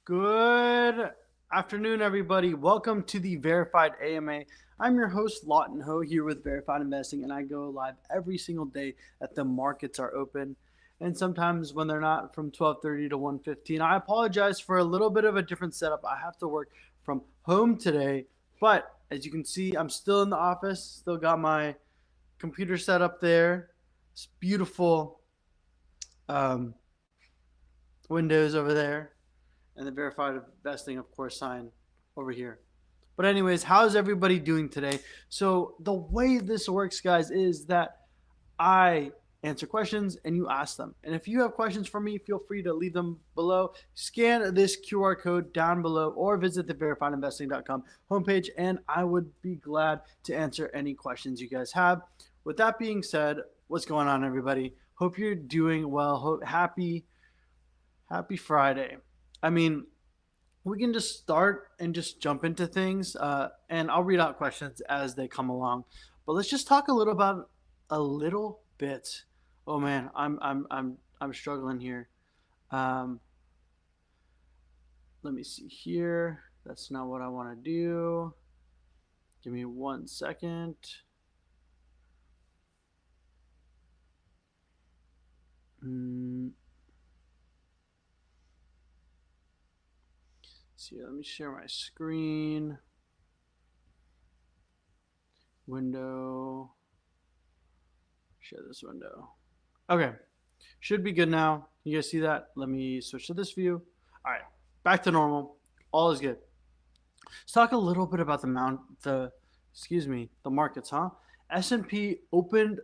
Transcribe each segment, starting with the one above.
Good afternoon, everybody. Welcome to the Verified AMA. I'm your host, Lawton Ho, here with Verified Investing, and I go live every single day that the markets are open, and sometimes when they're not, from 12:30 to 1:15. I apologize for a little bit of a different setup. I have to work from home today, but as you can see, I'm still in the office. Still got my computer set up there. It's beautiful um, windows over there and the verified investing, of course, sign over here. But anyways, how's everybody doing today? So the way this works, guys, is that I answer questions and you ask them. And if you have questions for me, feel free to leave them below. Scan this QR code down below or visit the verifiedinvesting.com homepage, and I would be glad to answer any questions you guys have. With that being said, what's going on, everybody? Hope you're doing well. Happy Friday. I mean, we can just start and just jump into things, and I'll read out questions as they come along. But let's just talk a little bit. Oh man, I'm struggling here. Um, Let me see here. That's not what I want to do. Give me 1 second. See, let me share my screen. Window. Share this window. Okay. Should be good now. You guys see that? Let me switch to this view. All right. Back to normal. All is good. Let's talk a little bit about the markets, huh? S&P opened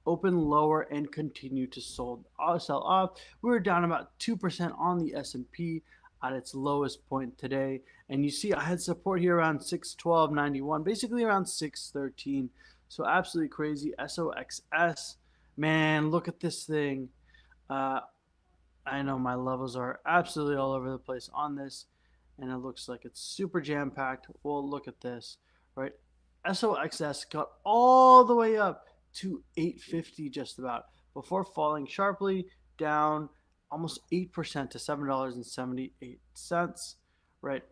lower and continued to sell off. We were down about 2% on the S&P at its lowest point today, and you see I had support here around 612.91, basically around 613. So absolutely crazy. SOXS, man, look at this thing. I know my levels are absolutely all over the place on this, and it looks like it's super jam-packed. Well, look at this, right? SOXS got all the way up to 850 just about before falling sharply down almost 8% to $7.78, right?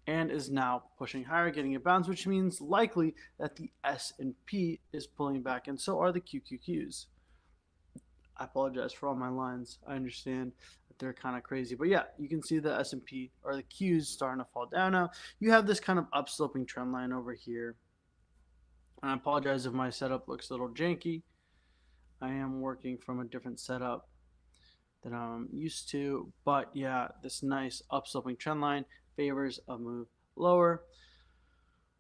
And is now pushing higher, getting a bounce, which means likely that the S&P is pulling back, and so are the QQQs. I apologize for all my lines. I understand that they're kind of crazy, but yeah, you can see the S&P or the Qs starting to fall down now. You have this kind of upsloping trend line over here. And I apologize if my setup looks a little janky. I am working from a different setup than I'm used to, but yeah, this nice upsloping trend line favors a move lower.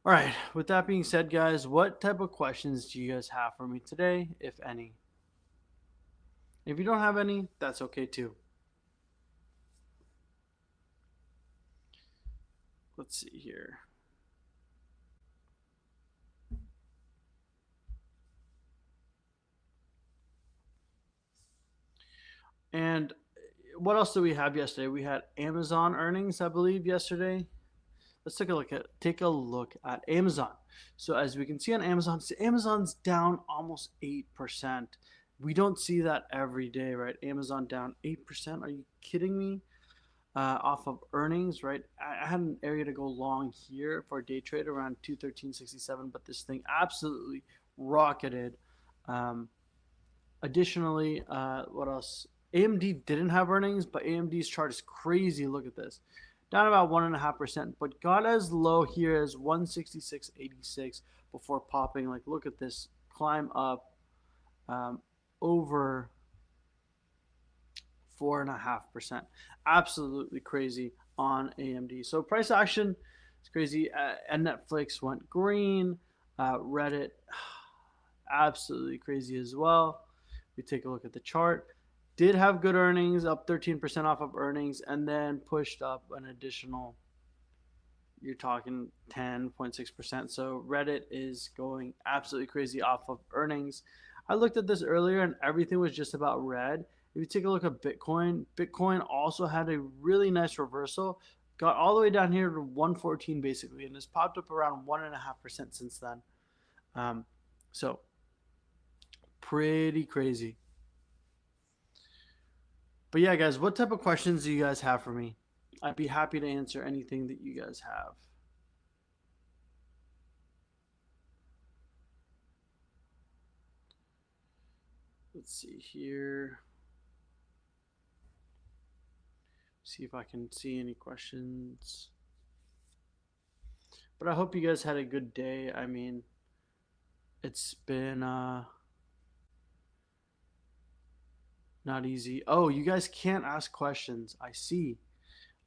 All right, with that being said, guys, what type of questions do you guys have for me today, if any? If you don't have any, that's okay too. Let's see here. And what else did we have yesterday? We had Amazon earnings, I believe, yesterday. Let's take a look at Amazon. So as we can see on Amazon, Amazon's down almost 8%. We don't see that every day, right? Amazon down 8%. Are you kidding me? Off of earnings, right? I had an area to go long here for a day trade around 213.67, but this thing absolutely rocketed. Additionally, what else? AMD didn't have earnings, but AMD's chart is crazy. Look at this. Down about 1.5%, but got as low here as 166.86 before popping. Like, look at this climb up over 4.5%. Absolutely crazy on AMD. So price action is crazy. And Netflix went green. Reddit, absolutely crazy as well. We take a look at the chart. Did have good earnings, up 13% off of earnings, and then pushed up an additional, you're talking 10.6%. So Reddit is going absolutely crazy off of earnings. I looked at this earlier and everything was just about red. If you take a look at Bitcoin, Bitcoin also had a really nice reversal, got all the way down here to 114 basically, and has popped up around 1.5% since then. So pretty crazy. But yeah, guys, what type of questions do you guys have for me? I'd be happy to answer anything that you guys have. Let's see here. See if I can see any questions. But I hope you guys had a good day. I mean, it's been not easy. Oh, you guys can't ask questions. I see.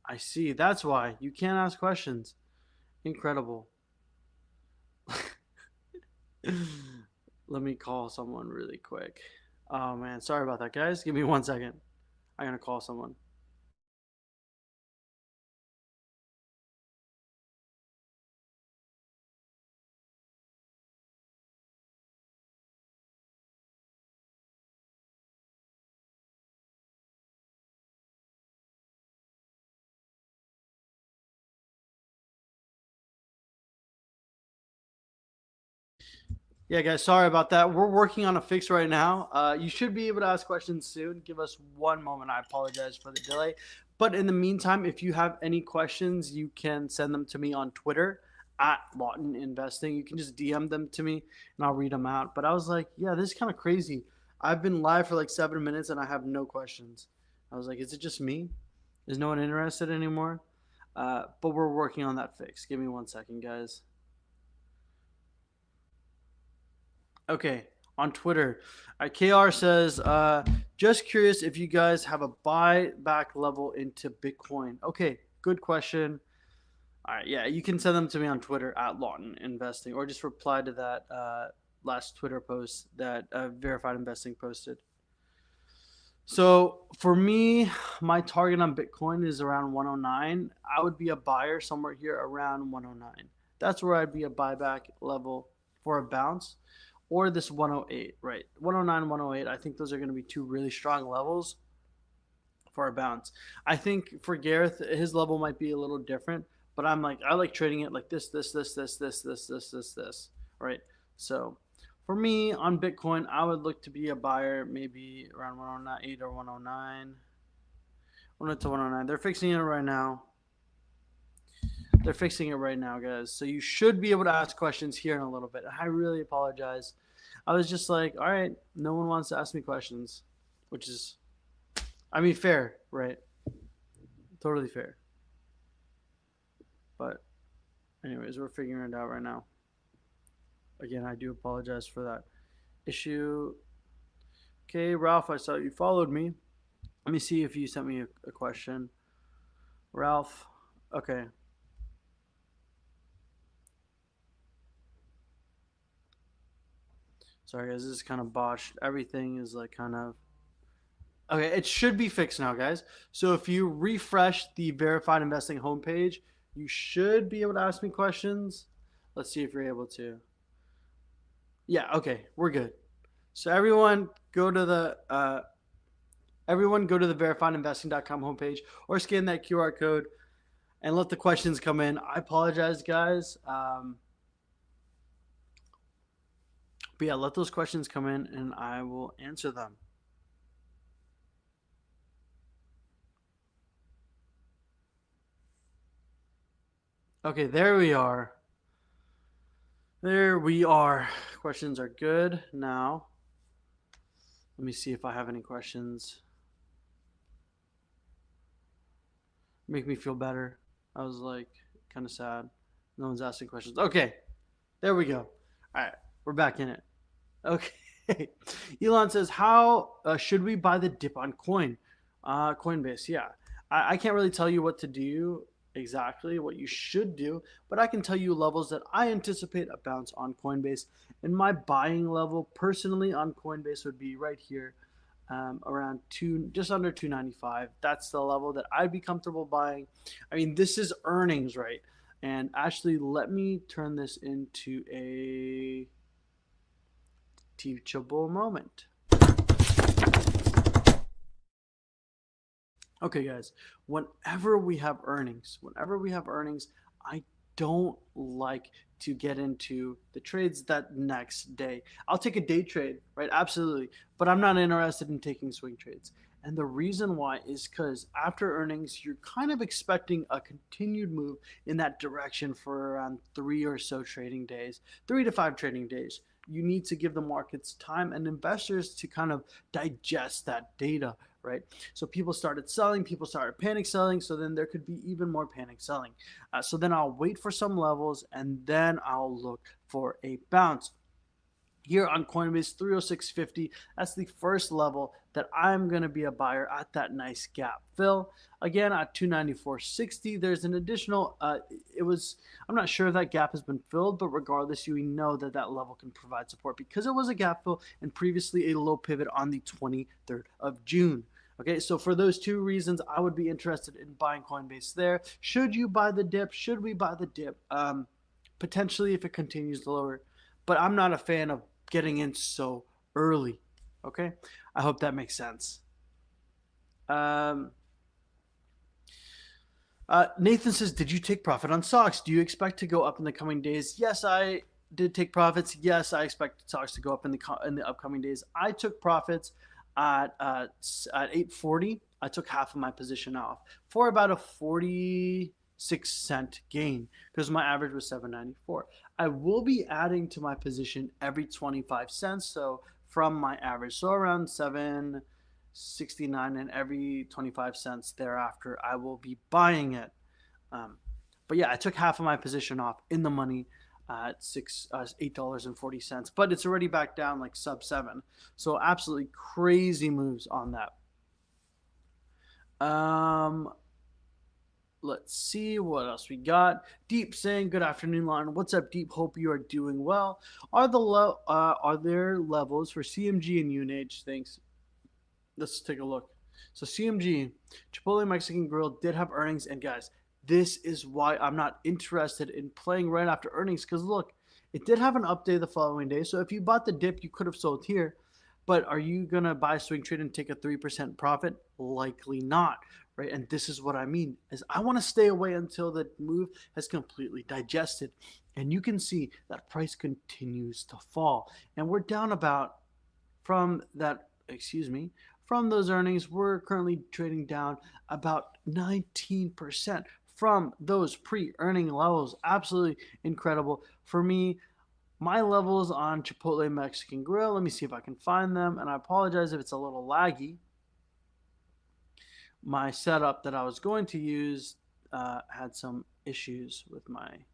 I see. That's why you can't ask questions. Incredible. Let me call someone really quick. Oh man, sorry about that, guys. Give me 1 second. I'm gonna call someone. Yeah, guys, sorry about that. We're working on a fix right now. You should be able to ask questions soon. Give us 1 moment. I apologize for the delay. But in the meantime, if you have any questions, you can send them to me on Twitter at Lawton Investing. You can just DM them to me and I'll read them out. But I was like, yeah, this is kind of crazy. I've been live for like 7 minutes and I have no questions. I was like, is it just me? Is no one interested anymore? But we're working on that fix. Give me 1 second, guys. Okay, on Twitter, KR says, just curious if you guys have a buyback level into Bitcoin. Okay, good question. All right, yeah, you can send them to me on Twitter at Lawton Investing, or just reply to that last Twitter post that Verified Investing posted. So for me, my target on Bitcoin is around 109. I would be a buyer somewhere here around 109. That's where I'd be a buyback level for a bounce, or this 108, right? 109, 108. I think those are going to be two really strong levels for a bounce. I think for Gareth, his level might be a little different, but I like trading it like this, right? So for me on Bitcoin, I would look to be a buyer maybe around 108 or 109. 108 to 109. They're fixing it right now. They're fixing it right now, guys. So you should be able to ask questions here in a little bit. I really apologize. I was just like, all right, no one wants to ask me questions, which is, I mean, fair, right? Totally fair. But, anyways, we're figuring it out right now. Again, I do apologize for that issue. Okay, Ralph, I saw you followed me. Let me see if you sent me a question. Ralph, okay. Sorry, guys, this is kind of botched. Everything is like kind of. Okay, it should be fixed now, guys. So if you refresh the Verified Investing homepage, you should be able to ask me questions. Let's see if you're able to. Yeah, okay, we're good. So everyone go to the verifiedinvesting.com homepage or scan that QR code and let the questions come in. I apologize, guys. But yeah, let those questions come in and I will answer them. Okay, there we are. There we are. Questions are good now. Let me see if I have any questions. Make me feel better. I was like kind of sad. No one's asking questions. Okay, there we go. All right, we're back in it. Okay. Elon says, how should we buy the dip on Coinbase? Yeah. I can't really tell you what to do exactly, what you should do, but I can tell you levels that I anticipate a bounce on Coinbase. And my buying level personally on Coinbase would be right here, around just under 295. That's the level that I'd be comfortable buying. I mean, this is earnings, right? And actually, let me turn this into a teachable moment. Okay, guys, whenever we have earnings, I don't like to get into the trades that next day. I'll take a day trade, right? Absolutely. But I'm not interested in taking swing trades. And the reason why is because after earnings, you're kind of expecting a continued move in that direction for around 3 to 5 trading days. You need to give the markets time and investors to kind of digest that data, right? So people started selling, people started panic selling. So then there could be even more panic selling. So then I'll wait for some levels and then I'll look for a bounce. Here on Coinbase 306.50, that's the first level that I'm going to be a buyer at that nice gap fill. Again, at 294.60, there's an additional, I'm not sure if that gap has been filled, but regardless, you know that that level can provide support because it was a gap fill and previously a low pivot on the 23rd of June. Okay, so for those two reasons, I would be interested in buying Coinbase there. Should you buy the dip? Should we buy the dip? Potentially if it continues to lower, but I'm not a fan of getting in so early. Okay, I hope that makes sense. Nathan says, did you take profit on stocks? Do you expect to go up in the coming days? Yes, I did take profits. Yes, I expect stocks to go up in the upcoming days. I took profits at 840. I took half of my position off for about a 46-cent gain because my average was 794. I will be adding to my position every 25 cents. So from my average, so around 769, and every 25 cents thereafter, I will be buying it. But yeah, I took half of my position off in the money at $8.40, but it's already back down like sub 7. So absolutely crazy moves on that. Let's see what else we got. Deep saying, "Good afternoon, Lawton. What's up, Deep? Hope you are doing well. Are there levels for CMG and UNH? Thanks. Let's take a look. So CMG, Chipotle Mexican Grill did have earnings, and guys, this is why I'm not interested in playing right after earnings. Because look, it did have an update the following day. So if you bought the dip, you could have sold here. But are you gonna buy swing trade and take a 3% profit? Likely not, right? And this is what I mean is I want to stay away until the move has completely digested. And you can see that price continues to fall. And we're down about from that, from those earnings, we're currently trading down about 19% from those pre-earning levels. Absolutely incredible. For me, my levels on Chipotle Mexican Grill, let me see if I can find them. And I apologize if it's a little laggy. My setup that I was going to use had some issues with my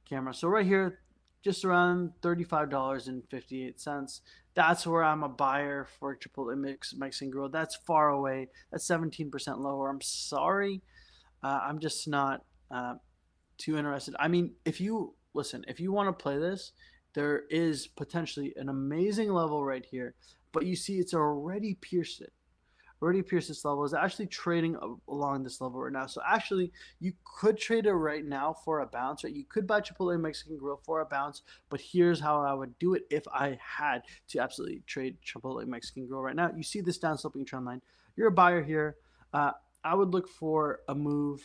camera. So right here, just around $35.58. That's where I'm a buyer for Chipotle Mexican Grill. That's far away. That's 17% lower. I'm sorry. I'm just not too interested. I mean, if you want to play this, there is potentially an amazing level right here, but you see it's already pierced it. Already pierced this level. Is actually trading along this level right now. So actually, you could trade it right now for a bounce. Right? You could buy Chipotle Mexican Grill for a bounce, but here's how I would do it if I had to absolutely trade Chipotle Mexican Grill right now. You see this down sloping trend line. You're a buyer here. I would look for a move,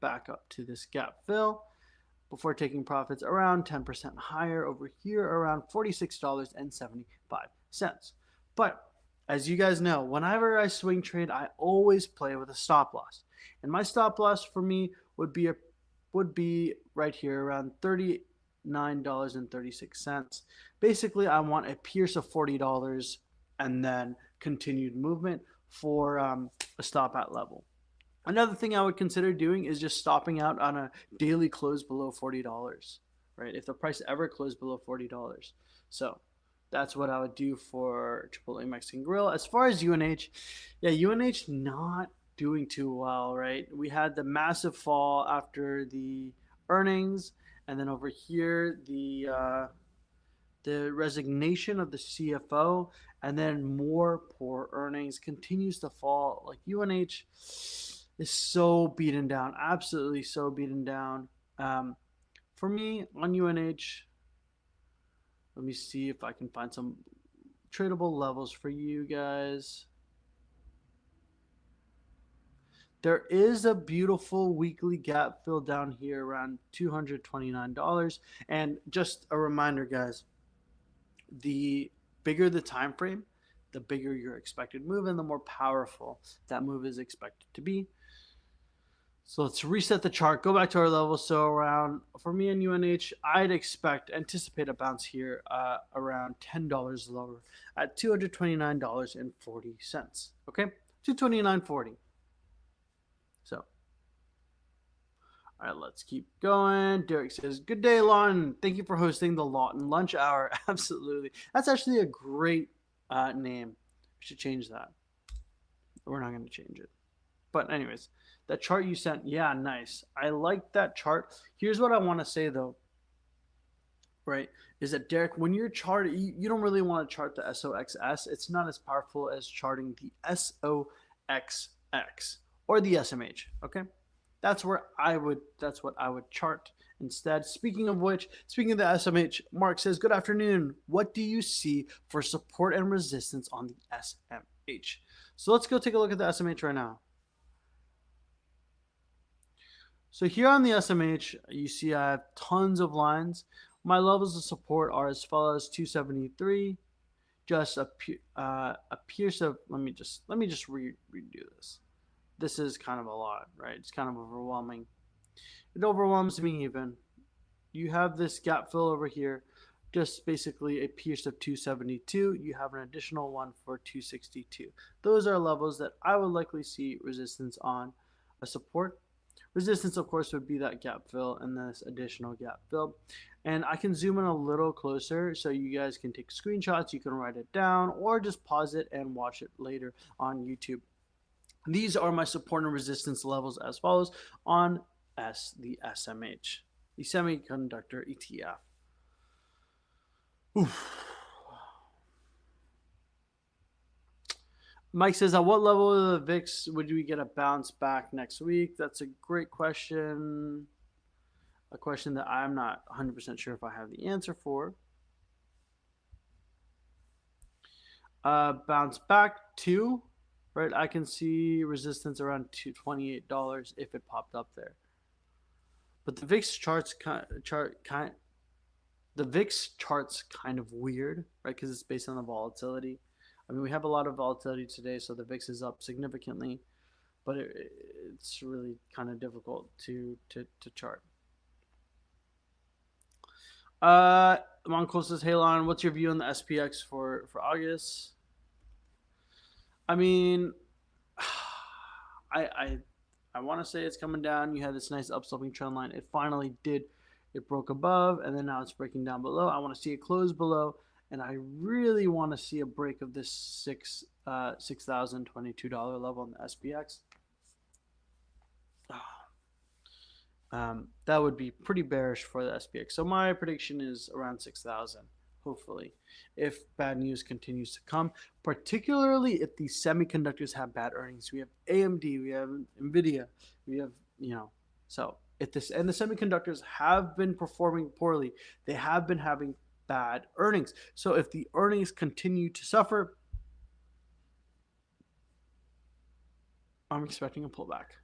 back up to this gap fill before taking profits around 10% higher over here, around $46.75. But as you guys know, whenever I swing trade, I always play with a stop loss. And my stop loss for me would be right here around $39.36. Basically, I want a pierce of $40 and then continued movement for a stop at level. Another thing I would consider doing is just stopping out on a daily close below $40, right? If the price ever closed below $40. So that's what I would do for Chipotle Mexican Grill. As far as UNH, yeah, UNH not doing too well, right? We had the massive fall after the earnings, and then over here the resignation of the CFO, and then more poor earnings continues to fall. Like UNH is so beaten down, absolutely so beaten down. For me on UNH, let me see if I can find some tradable levels for you guys. There is a beautiful weekly gap fill down here around $229. And just a reminder, guys, the bigger the time frame, the bigger your expected move and the more powerful that move is expected to be. So let's reset the chart, go back to our level. So around, for me and UNH, I'd anticipate a bounce here around $10 lower at $229.40. Okay, $229.40. So, all right, let's keep going. Derek says, "Good day, Lawton. Thank you for hosting the Lawton Lunch Hour." Absolutely. That's actually a great name. We should change that. We're not going to change it. But anyways, that chart you sent, yeah, nice. I like that chart. Here's what I want to say though, right? Is that Derek, when you're charting, you don't really want to chart the SOXS. It's not as powerful as charting the SOXX or the SMH. Okay, that's what I would chart instead. Speaking of which, speaking of the SMH, Mark says, "Good afternoon. What do you see for support and resistance on the SMH?" So let's go take a look at the SMH right now. So here on the SMH, you see I have tons of lines. My levels of support are as follows: 273, just a pierce of. Let me just redo this. This is kind of a lot, right? It's kind of overwhelming. It overwhelms me even. You have this gap fill over here, just basically a pierce of 272. You have an additional one for 262. Those are levels that I would likely see resistance on. A support. Resistance, of course, would be that gap fill and this additional gap fill. And I can zoom in a little closer so you guys can take screenshots, you can write it down, or just pause it and watch it later on YouTube. These are my support and resistance levels as follows on the SMH, the semiconductor ETF. Oof. Mike says, "At what level of the VIX would we get a bounce back next week?" That's a great question. A question that I'm not 100% sure if I have the answer for. Bounce back to, right? I can see resistance around $28 if it popped up there. But the VIX charts the VIX chart's kind of weird, right? Because it's based on the volatility. I mean, we have a lot of volatility today, so the VIX is up significantly, but it's really kind of difficult to chart. Monco says, "Hey, Lon, what's your view on the SPX for August?" I mean, I want to say it's coming down. You had this nice upsloping trend line. It finally did. It broke above, and then now it's breaking down below. I want to see it close below. And I really want to see a break of this $6,022 level on the SPX. That would be pretty bearish for the SPX. So my prediction is around 6,000, hopefully, if bad news continues to come, particularly if the semiconductors have bad earnings. We have AMD, we have NVIDIA, we have, so if this, and the semiconductors have been performing poorly, they have been having bad earnings. So if the earnings continue to suffer, I'm expecting a pullback.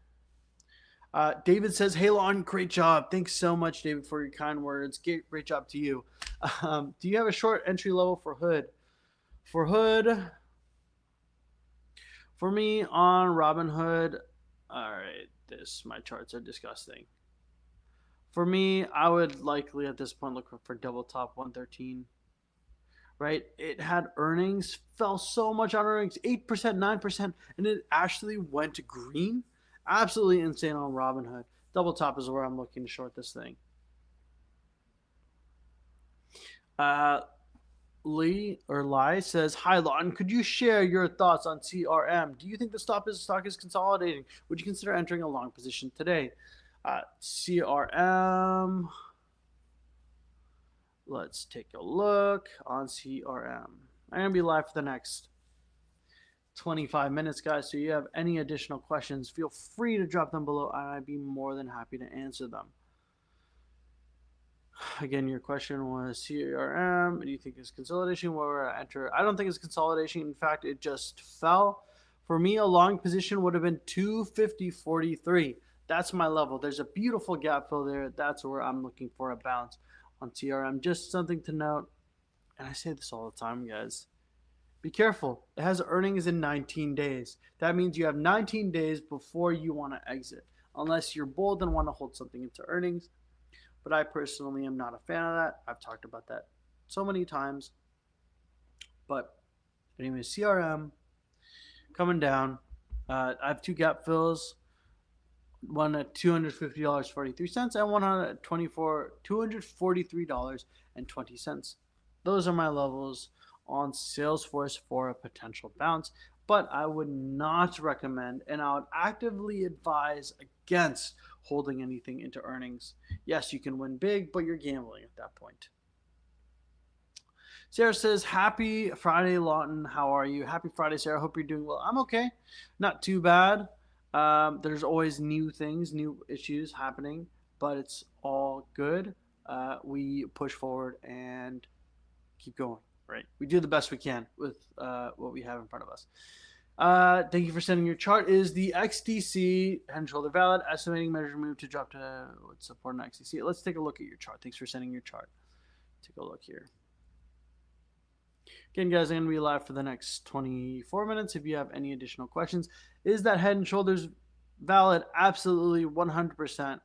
David says, "Hey, Lon, great job." Thanks so much, David, for your kind words. Great job to you. Do you have a short entry level for Hood? For Hood, for me on Robinhood, all right, my charts are disgusting. For me, I would likely at this point look for double top 113. Right? It had earnings, fell so much on earnings, 8%, 9%, and it actually went green. Absolutely insane on Robinhood. Double top is where I'm looking to short this thing. Lai says, "Hi, Lawton. Could you share your thoughts on CRM? Do you think the stock is consolidating? Would you consider entering a long position today?" CRM. Let's take a look on CRM. I'm going to be live for the next 25 minutes, guys. So if you have any additional questions, feel free to drop them below, and I'd be more than happy to answer them. Again, your question was CRM. Do you think it's consolidation? Where I enter? I don't think it's consolidation. In fact, it just fell. For me, a long position would have been 250.43. That's my level. There's a beautiful gap fill there. That's where I'm looking for a bounce on CRM. Just something to note, and I say this all the time, guys. Be careful. It has earnings in 19 days. That means you have 19 days before you want to exit, unless you're bold and want to hold something into earnings. But I personally am not a fan of that. I've talked about that so many times. But anyway, CRM coming down. I have two gap fills, one at $250.43 and one at $243.20. Those are my levels on Salesforce for a potential bounce, but I would not recommend, and I would actively advise against holding anything into earnings. Yes, you can win big, but you're gambling at that point. Sarah says, happy Friday, Lawton. How are you? Happy Friday, Sarah. Hope you're doing well. I'm okay. Not too bad. There's always new things, new issues happening, but it's all good. We push forward and keep going, right? We do the best we can with what we have in front of us. Thank you for sending your chart. Is the XDC head and shoulder valid? Estimating measure move to drop to what's support on XDC? Let's take a look at your chart. Thanks for sending your chart. Take a look here. Again, guys, I'm going to be live for the next 24 minutes. If you have any additional questions, is that head and shoulders valid? Absolutely 100%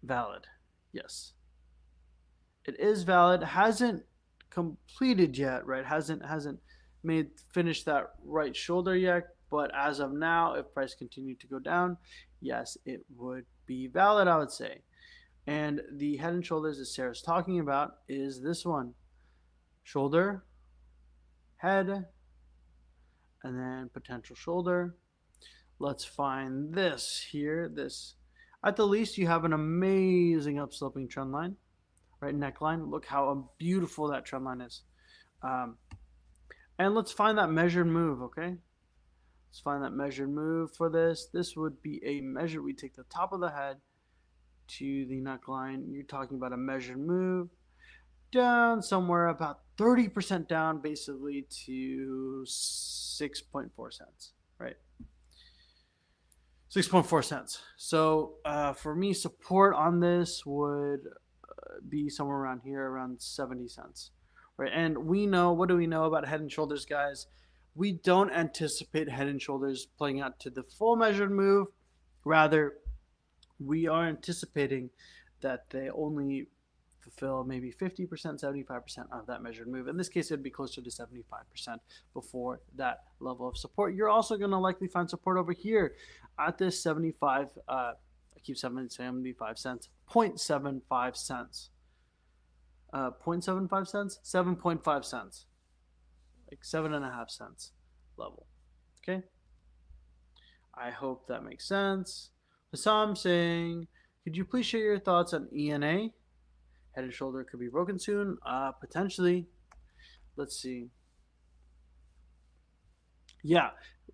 valid. Yes. It is valid. Hasn't completed yet, right? Hasn't finished that right shoulder yet, but as of now, if price continued to go down, yes, it would be valid, I would say. And the head and shoulders that Sarah's talking about is this one. Shoulder, head, and then potential shoulder. Let's find this here. This, at the least, you have an amazing upsloping trend line, right? Neckline. Look how beautiful that trend line is. And let's find that measured move, okay? Let's find that measured move for this. This would be a measure. We take the top of the head to the neckline. You're talking about a measured move down somewhere about 30% down, basically to 6.4 cents, right? 6.4 cents. So for me, support on this would be somewhere around here, around 70 cents, right? And we know, what do we know about head and shoulders, guys? We don't anticipate head and shoulders playing out to the full measured move. Rather, we are anticipating that they only fulfill maybe 50%, 75% of that measured move. In this case, it would be closer to 75% before that level of support. You're also going to likely find support over here at this 75, I keep saying 75 cents, 0.75 cents. 0.75 cents? 7.5 cents. Like 7.5 cents level. Okay? I hope that makes sense. Hassam saying, could you please share your thoughts on ENA? Head and shoulder could be broken soon. Potentially. Let's see. Yeah.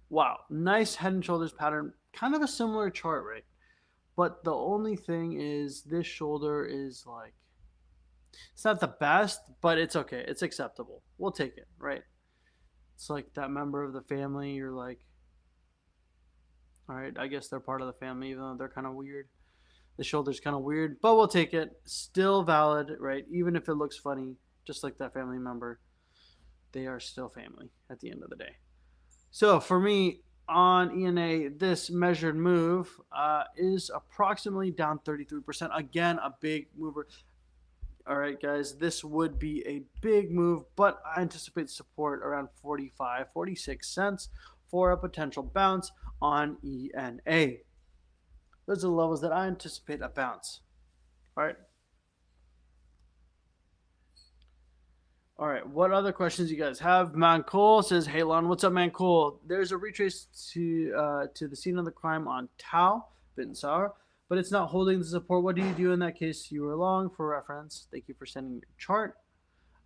Wow. Nice head and shoulders pattern. Kind of a similar chart, right? But the only thing is this shoulder is like, it's not the best, but it's okay. It's acceptable. We'll take it, right? It's like that member of the family. You're like, all right, I guess they're part of the family, even though they're kind of weird. The shoulder's kind of weird, but we'll take it. Still valid, right? Even if it looks funny, just like that family member, they are still family at the end of the day. So for me, on ENA, this measured move is approximately down 33%. Again, a big mover. All right, guys, this would be a big move, but I anticipate support around 45, 46 cents for a potential bounce on ENA. Those are the levels that I anticipate a bounce. All right. All right. What other questions you guys have? Man Cole says, "Hey Lon, what's up, Man Cole? There's a retrace to the scene of the crime on Tau, bit and sour, but it's not holding the support. What do you do in that case? You were long for reference. Thank you for sending your chart.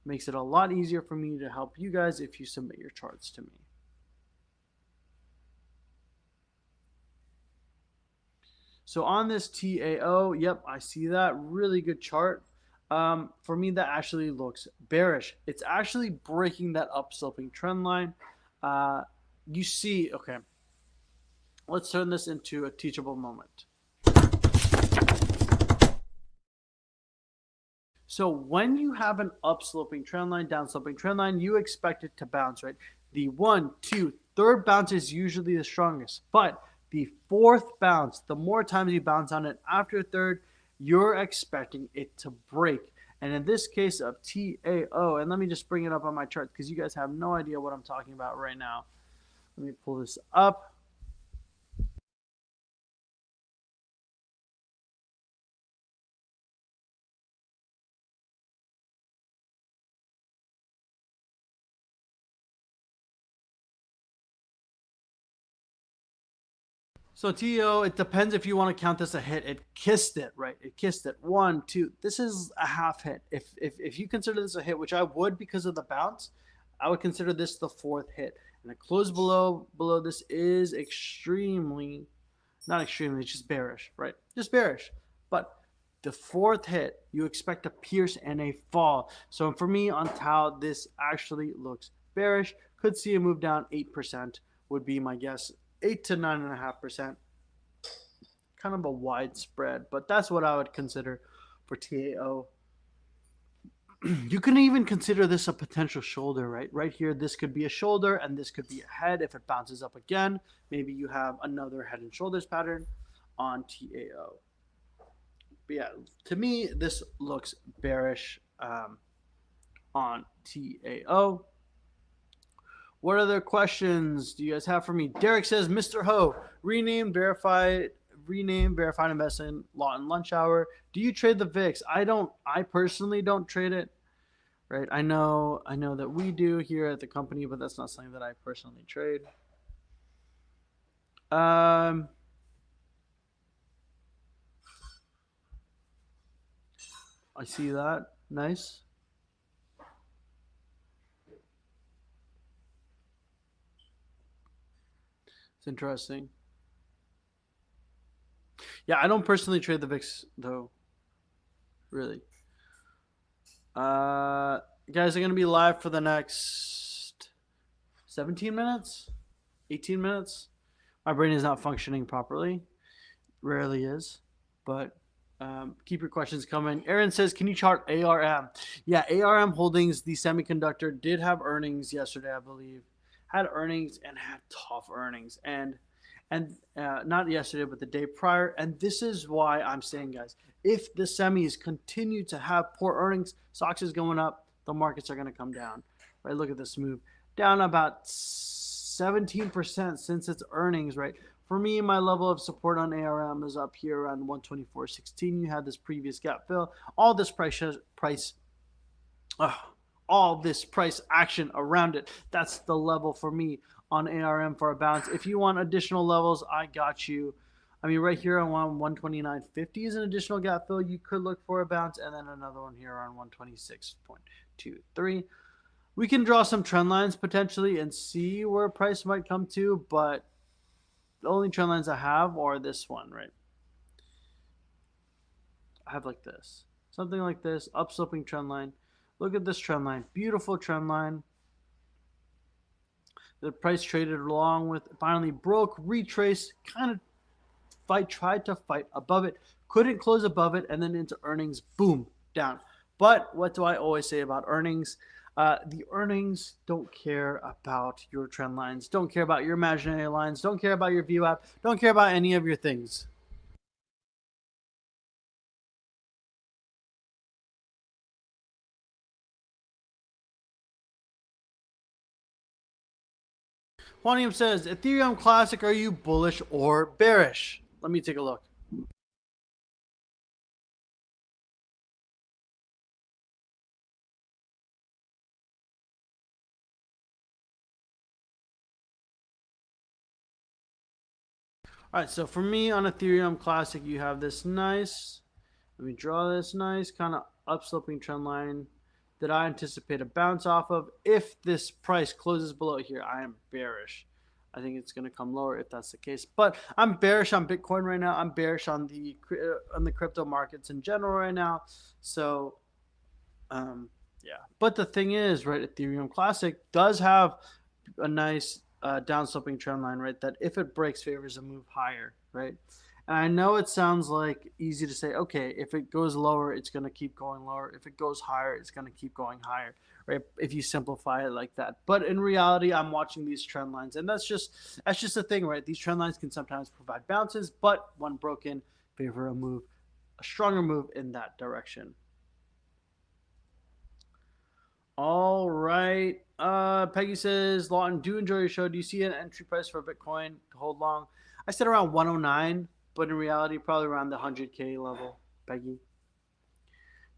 Makes it a lot easier for me to help you guys if you submit your charts to me." So on this TAO, yep, I see that. Really good chart. For me, that actually looks bearish. It's actually breaking that upsloping trend line. You see, okay, let's turn this into a teachable moment. So when you have an upsloping trend line, downsloping trend line, you expect it to bounce, right? The one, two, third bounce is usually the strongest, but the fourth bounce, the more times you bounce on it after third, you're expecting it to break. And in this case of TAO, and let me just bring it up on my chart because you guys have no idea what I'm talking about right now. Let me pull this up. So TO, it depends if you want to count this a hit. It kissed it, right? It kissed it. One, two. This is a half hit. If you consider this a hit, which I would because of the bounce, I would consider this the fourth hit. And a close below this is extremely, not extremely, it's just bearish, right? Just bearish. But the fourth hit, you expect a pierce and a fall. So for me on Tau, this actually looks bearish. Could see a move down 8% would be my guess. 8 to 9.5%. Kind of a wide spread, but that's what I would consider for TAO. You can even consider this a potential shoulder, right? Right here, this could be a shoulder and this could be a head if it bounces up again. Maybe you have another head and shoulders pattern on TAO. But yeah, to me, this looks bearish on TAO. What other questions do you guys have for me? Derek says, Mr. Ho, rename verified investment Lawton lunch hour. Do you trade the VIX? I personally don't trade it. Right? I know that we do here at the company, but that's not something that I personally trade. I see that. Nice. It's interesting. Yeah, I don't personally trade the VIX though. Really. Guys are gonna be live for the next 17 minutes, 18 minutes. My brain is not functioning properly. Rarely is, but keep your questions coming. Aaron says, can you chart ARM? Yeah, ARM Holdings, the semiconductor, did have earnings yesterday, I believe. Had earnings and had tough earnings. And not yesterday, but the day prior. And this is why I'm saying, guys, if the semis continue to have poor earnings, stocks is going up, the markets are going to come down. Right? Look at this move. Down about 17% since its earnings, right? For me, my level of support on ARM is up here around 124.16. You had this previous gap fill. All this all this price action around it. That's the level for me on ARM for a bounce. If you want additional levels, I got you. I mean, right here on 129.50 is an additional gap fill. You could look for a bounce, and then another one here on 126.23. We can draw some trend lines potentially and see where price might come to, but the only trend lines I have are this one, right? I have like this. Something like this, upsloping trend line. Look at this trend line. Beautiful trend line. The price traded along with, finally broke, retraced, kind of tried to fight above it, couldn't close above it, and then into earnings, boom, down. But what do I always say about earnings? The earnings don't care about your trend lines, don't care about your imaginary lines, don't care about your VWAP, don't care about any of your things. Quantium says, Ethereum Classic, are you bullish or bearish? Let me take a look. All right, so for me on Ethereum Classic, you have this nice, let me draw this nice kind of upsloping trend line that I anticipate a bounce off of. If this price closes below here, I am bearish. I think it's going to come lower if that's the case. But I'm bearish on Bitcoin right now. I'm bearish on the crypto markets in general right now. So, yeah. But the thing is, right, Ethereum Classic does have a nice downsloping trend line, right? That if it breaks, favors a move higher, right? And I know it sounds like easy to say, okay, if it goes lower, it's going to keep going lower. If it goes higher, it's going to keep going higher, right? If you simplify it like that. But in reality, I'm watching these trend lines, and that's just the thing, right? These trend lines can sometimes provide bounces, but when broken, favor a stronger move in that direction. All right. Peggy says, Lawton, do enjoy your show. Do you see an entry price for Bitcoin to hold long? I said around 109, but in reality, probably around the 100K level. Peggy.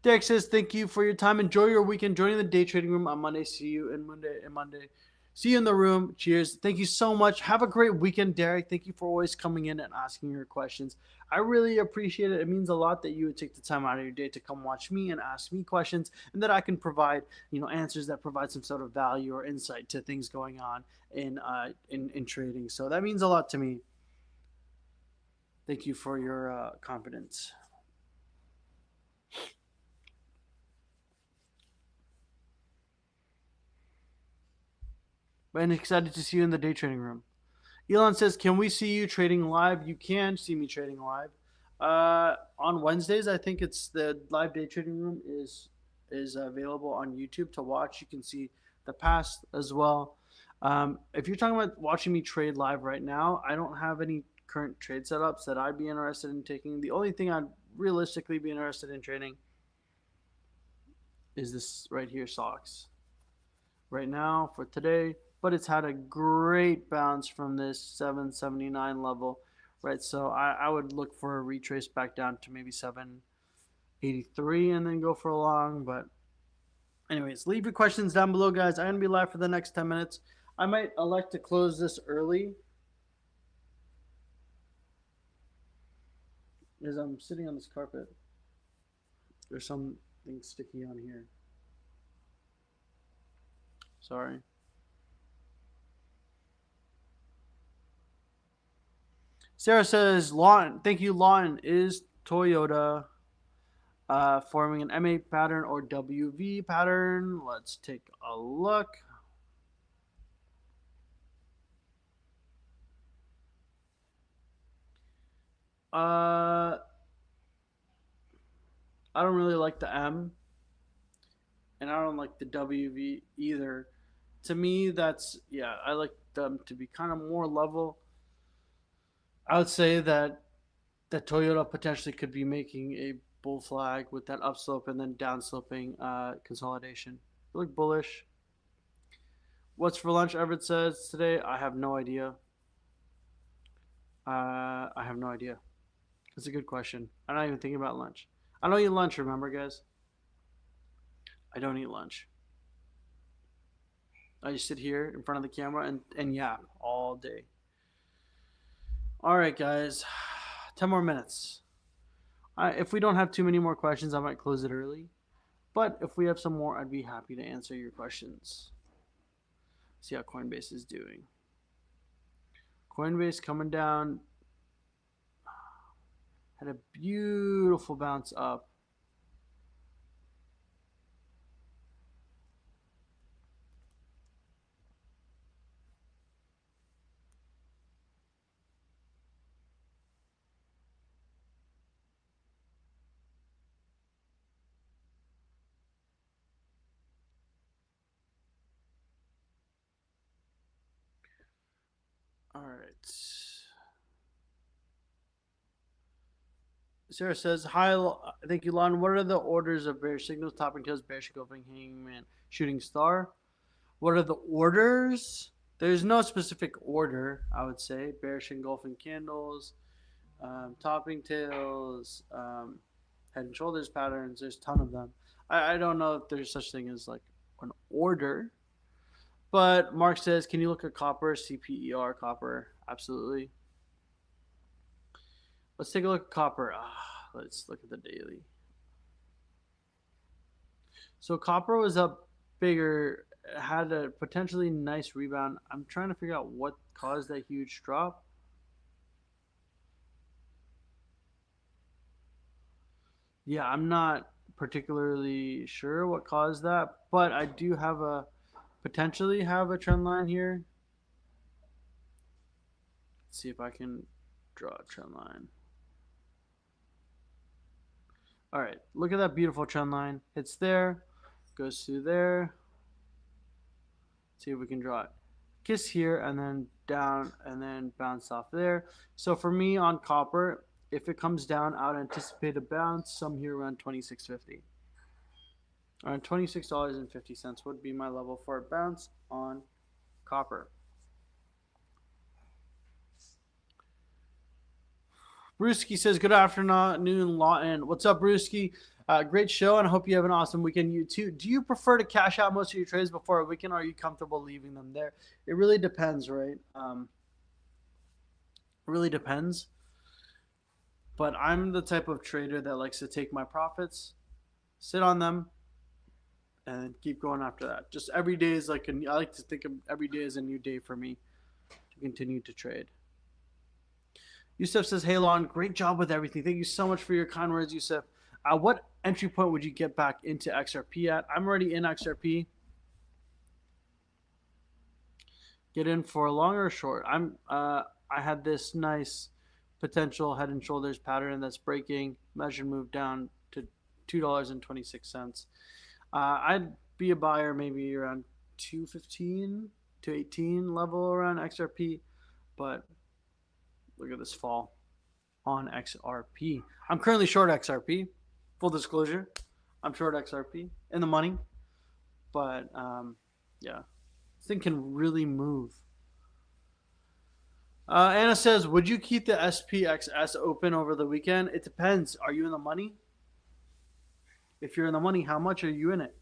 Derek says, thank you for your time. Enjoy your weekend. Joining the day trading room on Monday. See you in Monday. See you in the room. Cheers. Thank you so much. Have a great weekend, Derek. Thank you for always coming in and asking your questions. I really appreciate it. It means a lot that you would take the time out of your day to come watch me and ask me questions, and that I can provide, answers that provide some sort of value or insight to things going on in trading. So that means a lot to me. Thank you for your confidence. And excited to see you in the day trading room. Elon says, "Can we see you trading live?" You can see me trading live. On Wednesdays, I think it's the live day trading room is available on YouTube to watch. You can see the past as well. If you're talking about watching me trade live right now, I don't have any current trade setups that I'd be interested in taking. The only thing I'd realistically be interested in trading is this right here, socks. Right now for today, but it's had a great bounce from this 779 level, right? So I would look for a retrace back down to maybe 783 and then go for a long. But, anyways, leave your questions down below, guys. I'm going to be live for the next 10 minutes. I might elect to close this early as I'm sitting on this carpet. There's something sticky on here. Sorry. Sarah says, Lawton, thank you, Lawton. Is Toyota forming an MA pattern or WV pattern? Let's take a look. I don't really like the M, and I don't like the WV either. To me, I like them to be kind of more level. I would say that Toyota potentially could be making a bull flag with that upslope and then downsloping consolidation. They look bullish. What's for lunch? Everett says today. I have no idea. I have no idea. That's a good question. I'm not even thinking about lunch. I don't eat lunch. Remember, guys. I don't eat lunch. I just sit here in front of the camera and yap all day. All right, guys. 10 more minutes. If we don't have too many more questions, I might close it early. But if we have some more, I'd be happy to answer your questions. See how Coinbase is doing. Coinbase coming down. Had a beautiful bounce up. All right. Sarah says, "Hi, thank you, Lon. What are the orders of bearish signals? Topping tails, bearish engulfing, hangman, shooting star. What are the orders? There's no specific order. I would say bearish engulfing candles, topping tails, head and shoulders patterns. There's a ton of them. I don't know if there's such thing as like an order. But Mark says, can you look at copper, CPER, copper? Absolutely. Let's take a look at copper. Let's look at the daily. So copper was up bigger, had a potentially nice rebound. I'm trying to figure out what caused that huge drop. Yeah, I'm not particularly sure what caused that, but I do potentially have a trend line here. Let's see if I can draw a trend line. All right, look at that beautiful trend line. It's there, goes through there. See if we can draw it. Kiss here and then down and then bounce off there. So for me on copper, if it comes down, I would anticipate a bounce some here around 26.50. Around $26.50 would be my level for a bounce on copper. Brewski says, "Good afternoon, Lawton. What's up, Brewski? Great show, and I hope you have an awesome weekend. You too. Do you prefer to cash out most of your trades before a weekend, or are you comfortable leaving them there? It really depends, right? It really depends. But I'm the type of trader that likes to take my profits, sit on them, and keep going after that. Just every day is like I like to think of every day as a new day for me to continue to trade." Yusuf says, "Hey, Lon, great job with everything. Thank you so much for your kind words, Yusuf. What entry point would you get back into XRP at? I'm already in XRP. Get in for a long or short? I had this nice potential head and shoulders pattern that's breaking. Measured move down to $2.26. I'd be a buyer maybe around 215 to 18 level around XRP, but look at this fall on XRP. I'm currently short XRP. Full disclosure, I'm short XRP in the money, but yeah, this thing can really move. Anna says, "Would you keep the SPXS open over the weekend?" It depends. Are you in the money? If you're in the money, how much are you in it?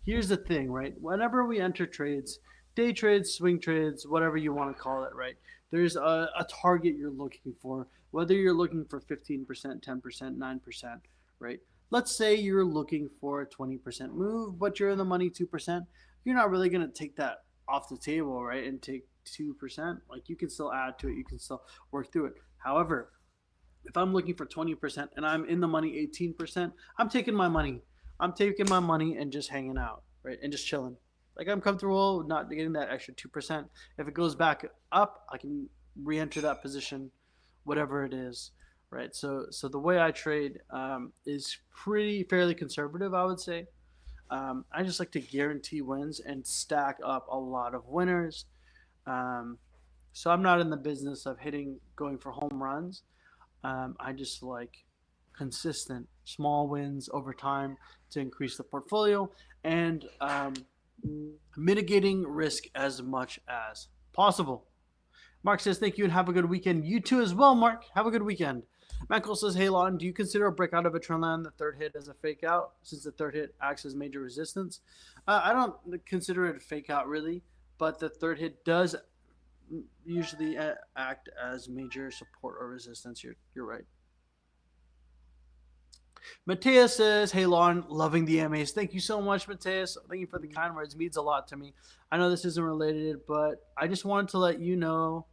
Here's the thing, right? Whenever we enter trades, day trades, swing trades, whatever you want to call it, right? There's a target you're looking for, whether you're looking for 15%, 10%, 9%, right? Let's say you're looking for a 20% move, but you're in the money 2%. You're not really going to take that off the table, right? And take 2%. Like you can still add to it, you can still work through it. However, if I'm looking for 20% and I'm in the money 18%, I'm taking my money. I'm taking my money and just hanging out, right? And just chilling. Like I'm comfortable not getting that extra 2%. If it goes back up, I can re-enter that position, whatever it is, right? So the way I trade is pretty fairly conservative, I would say. I just like to guarantee wins and stack up a lot of winners. Um, so I'm not in the business of going for home runs. I just like consistent small wins over time to increase the portfolio and mitigating risk as much as possible. Mark says, "Thank you and have a good weekend." You too as well, Mark. Have a good weekend. Michael says, "Hey, Lawton, do you consider a breakout of a trend line, the third hit, as a fake out since the third hit acts as major resistance?" I don't consider it a fake out really, but the third hit does usually act as major support or resistance. You're right. Mateus says, "Hey, Lon, loving the MAs." Thank you so much, Mateus. Thank you for the kind words. It means a lot to me. I know this isn't related, but I just wanted to let you know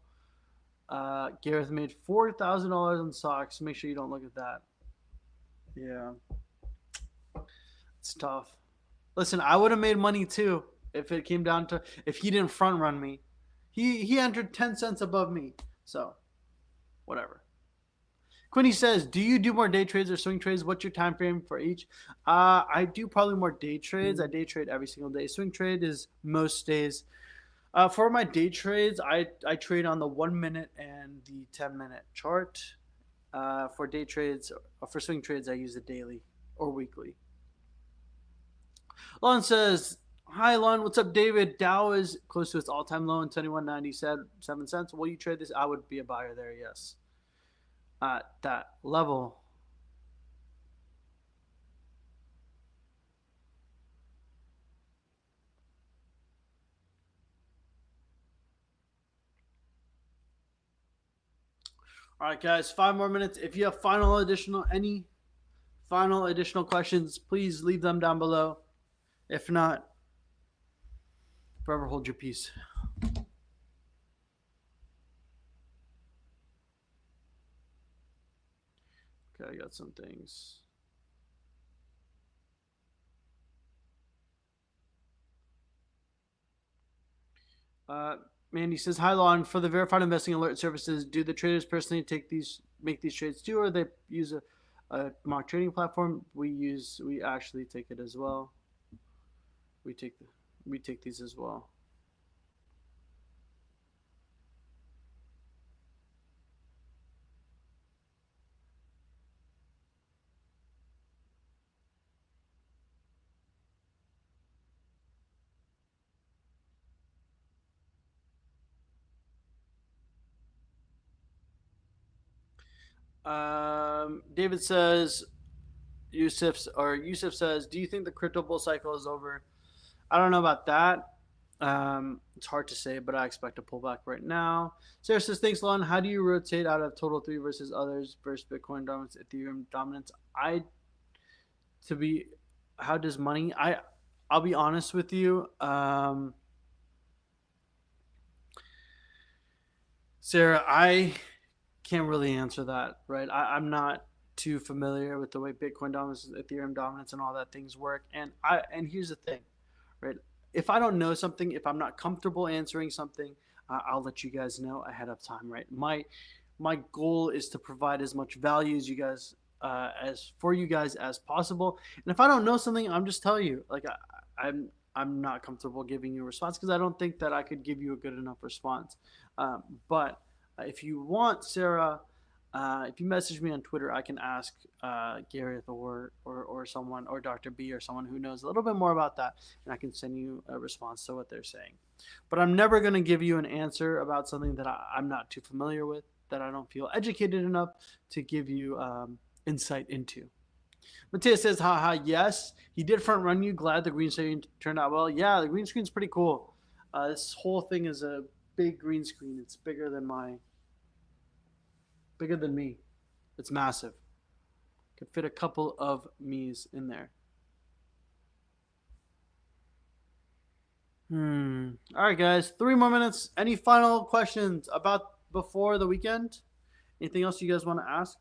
Gareth made $4,000 on socks. Make sure you don't look at that. Yeah, it's tough. Listen, I would have made money too if it came down to if he didn't front run me. He entered 10 cents above me. So, whatever. Quinny says, "Do you do more day trades or swing trades? What's your time frame for each?" I do probably more day trades. I day trade every single day. Swing trade is most days. For my day trades, I trade on the 1 minute and the 10-minute chart. For day trades, for swing trades, I use the daily or weekly. Lon says, "Hi, Lon. What's up, David? Dow is close to its all-time low in 21.97 cents. Will you trade this?" I would be a buyer there, yes. At that level. All right, guys, 5 more minutes. If you have any final additional questions, please leave them down below. If not, forever hold your peace. Okay, I got some things. Mandy says, "Hi, Lon. For the verified investing alert services, do the traders personally make these trades too, or they use mock trading platform, we actually take it as well. We take the, we take these as well. David says Yusuf says, do you think the crypto bull cycle is over? I don't know about that. It's hard to say, but I expect a pullback right now. Sarah says, thanks, Lon. How do you rotate out of total three versus others versus Bitcoin dominance, Ethereum dominance? To be, how does money? I'll be honest with you. Sarah, I can't really answer that, right? I'm not too familiar with the way Bitcoin dominance, Ethereum dominance, and all that things work. And here's the thing, right? If I don't know something, if I'm not comfortable answering something, I'll let you guys know ahead of time, right? My goal is to provide as much value as you guys as for you guys as possible. And if I don't know something, I'm just telling you, like I'm not comfortable giving you a response because I don't think that I could give you a good enough response. But if you want, Sarah, if you message me on Twitter, I can ask Gareth or someone or Dr. B or someone who knows a little bit more about that, and I can send you a response to what they're saying. But I'm never going to give you an answer about something that I'm not too familiar with, that I don't feel educated enough to give you insight into. Matthias says, haha, yes, he did front run you. Glad the green screen turned out well. Yeah, the green screen's pretty cool. This whole thing is a big green screen. It's bigger than me. It's massive. Could fit a couple of me's in there. All right, guys. 3 more minutes. Any final questions about before the weekend? Anything else you guys want to ask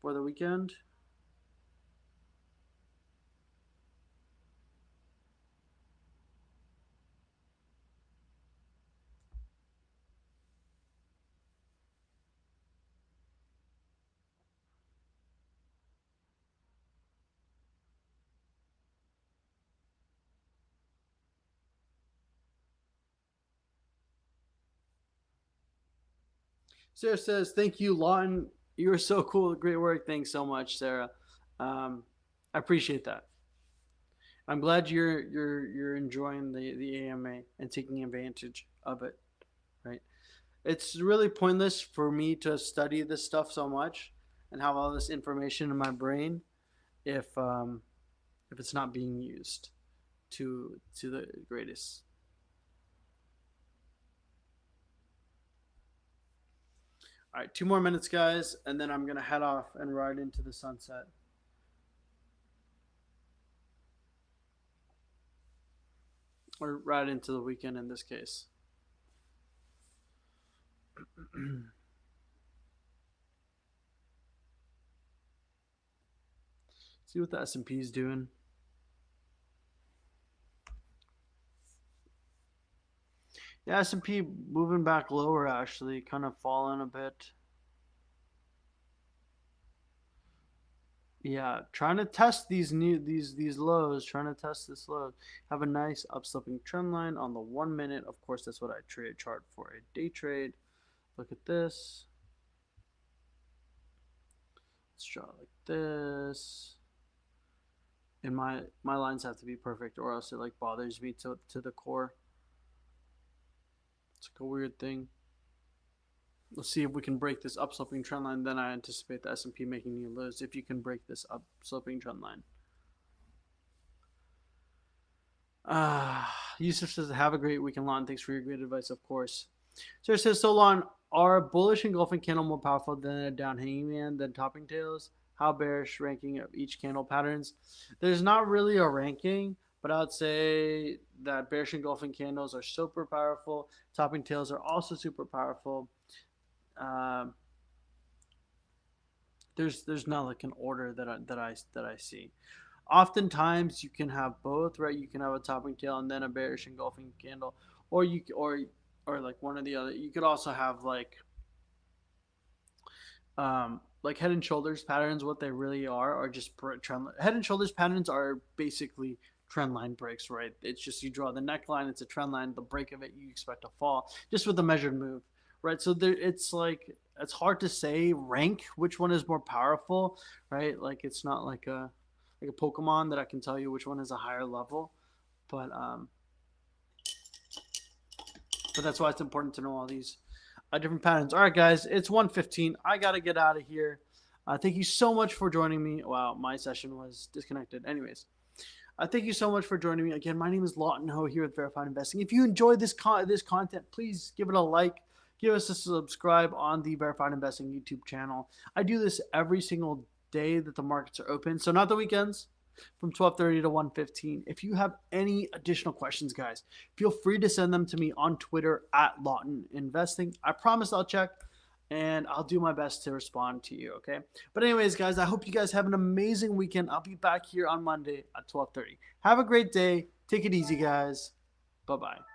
for the weekend? Sarah says, "Thank you, Lawton. You were so cool. Great work. Thanks so much, Sarah. I appreciate that. I'm glad you're enjoying the AMA and taking advantage of it. Right? It's really pointless for me to study this stuff so much and have all this information in my brain if it's not being used to the greatest." All right, 2 more minutes, guys, and then I'm gonna head off and ride into the sunset, or ride into the weekend in this case. See what the S&P is doing. The S&P moving back lower, actually, kind of falling a bit. Yeah, trying to test these lows, trying to test this low. Have a nice upsloping trend line on the 1 minute. Of course, that's what I trade chart for a day trade. Look at this. Let's draw it like this. And my lines have to be perfect, or else it like bothers me to the core. It's like a weird thing. Let's see if we can break this upsloping trend line. Then I anticipate the S&P making new lows if you can break this upsloping trend line. Yusuf says, have a great weekend, Lon. Thanks for your great advice, of course. Sarah says, so Lon, are bullish engulfing candle more powerful than a down hanging man than topping tails? How bearish ranking of each candle patterns? There's not really a ranking, but I would say that bearish engulfing candles are super powerful. Topping tails are also super powerful. Um, there's not like an order that I see. Oftentimes you can have both, right? You can have a topping tail and then a bearish engulfing candle, or or like one or the other. You could also have like like Head and Shoulders patterns, what they really are just trend. Head and Shoulders patterns are basically trend line breaks, right? It's just you draw the neckline, it's a trend line, the break of it you expect to fall just with a measured move, right? So there, it's like it's hard to say rank which one is more powerful, right? Like it's not like a Pokemon that I can tell you which one is a higher level, but that's why it's important to know all these different patterns. All right, guys, it's 1:15. I gotta get out of here. Thank you so much for joining me. Wow, my session was disconnected. Anyways, thank you so much for joining me. Again, my name is Lawton Ho here with Verified Investing. If you enjoyed this content, please give it a like. Give us a subscribe on the Verified Investing YouTube channel. I do this every single day that the markets are open. So not the weekends, from 12:30 to 1:15. If you have any additional questions, guys, feel free to send them to me on Twitter at Lawton Investing. I promise I'll check and I'll do my best to respond to you, okay? But anyways, guys, I hope you guys have an amazing weekend. I'll be back here on Monday at 12:30. Have a great day. Take it easy, guys. Bye-bye.